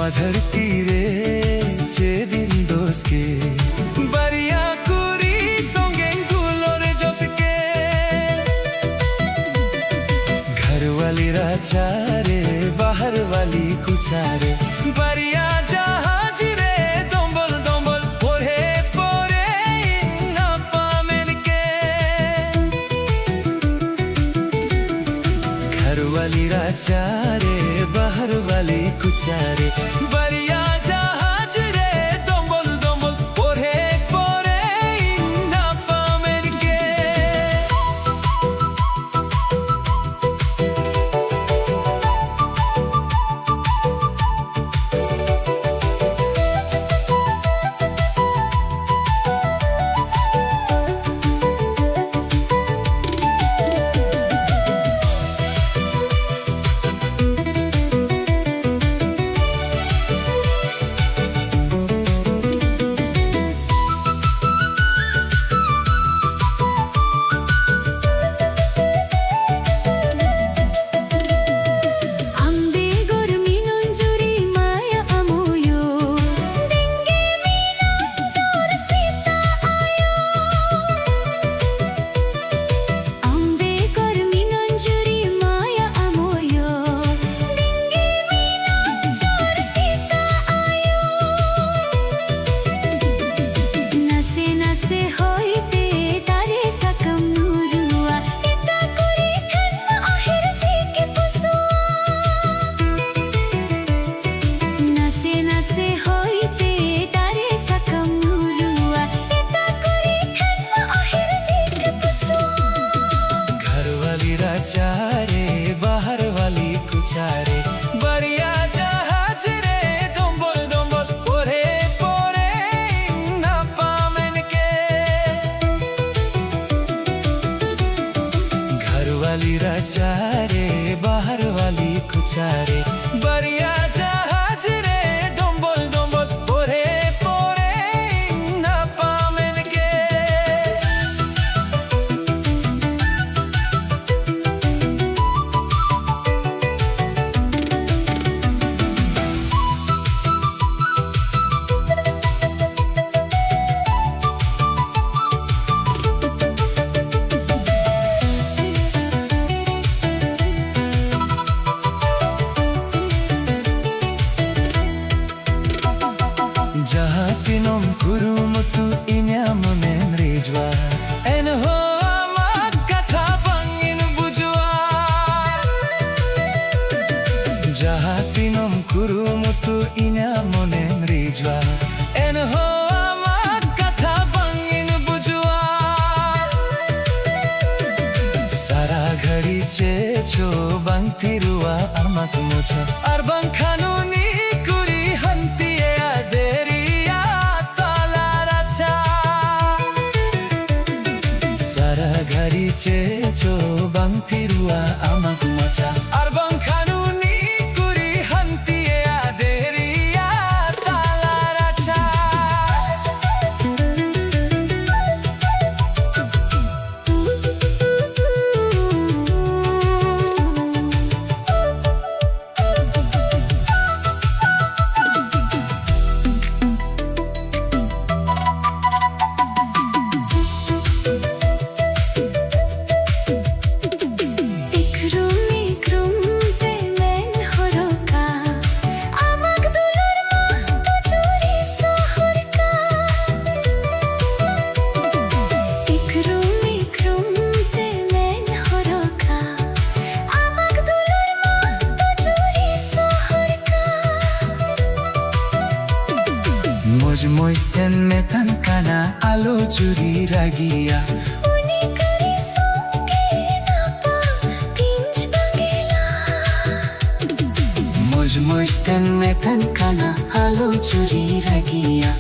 धरती रे दिन दोस के बरिया कुरी सोंगे गुलोर जोस के घर वाली राजा रे बाहर वाली कुचारे बरिया जहाज रे दोंबल दोंबल पोरे पोरे ना पामेन के घर वाली राजा रे बाहर वाली कुचारे बरिया जहाज रे दोंबल दोंबल पोरे पोरे ना पामेन के चारे बाहर वाली कुचारे बरिया जहाज रे दोंबल दोंबल पोरे पोरे ना पामेन के घर वाली राजा रे बाहर वाली कुचारे बरिया जहाज रे दोंबल दोंबल पोरे पोरे ना पामेन के Jahatinong kurumutu inyamunen rijwa en ho amak katha bangin bujwa Jahatinong kurumutu inyamunen rijwa en ho amak katha bangin bujwa Sara ghadi checho bangtirua amak mocha ar bang khanuni kuri hanti Gari checho bang tirua amak mocha arbang kanuni kuri hanti aderia talaracha Moisten metan kana alo churi ragia Uni kari songe napa pinch bangela Moisten metan kana alo churi ragia